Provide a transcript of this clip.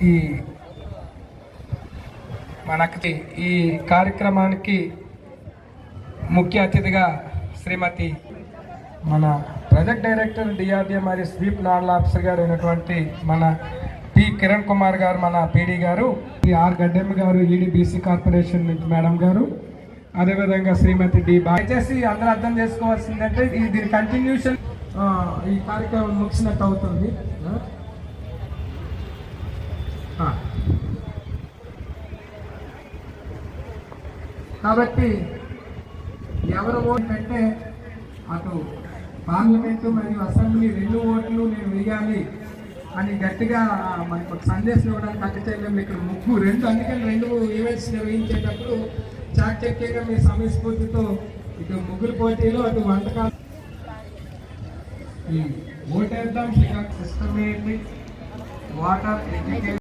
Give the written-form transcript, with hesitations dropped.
ఈ మనకి ఈ కార్యక్రమానికి ముఖ్య అతిథిగా శ్రీమతి మన ప్రాజెక్ట్ డైరెక్టర్ డిఆర్డిఏ మరియు స్వీప్ నాడల్ ఆఫీసర్ గారు అయినటువంటి మన పి కిరణ్ కుమార్ గారు, మన పీడీ గారు, ఆర్ గడ్డెమ్మ గారు, ఈడీ బీసీ కార్పొరేషన్ నుంచి మేడం గారు, అదేవిధంగా శ్రీమతి డి. దయచేసి అందరూ అర్థం చేసుకోవాల్సిందంటే దీని కంటిన్యూషన్ ఈ కార్యక్రమం ముగిసినట్టు అవుతుంది. కాబట్టి ఎవరు ఓటు అంటే అటు పార్లమెంటు మరియు అసెంబ్లీ 2 ఓట్లు నేను వేయాలి అని గట్టిగా మనకు ఒక సందేశం ఇవ్వడానికి అక్కచెల్లెం ఇక్కడ ముగ్గు 2, అందుకని 2 ఈవెంట్స్ నిర్వహించేటప్పుడు చాకచక్యంగా మీ సమయస్ఫూర్తితో ఇటు ముగ్గురు పోటీలు, అటు వంటకాలు ఈ ఓటేద్దాం సిస్టమ్ ఏంటి, వాటర్ ఎడ్యుకేషన్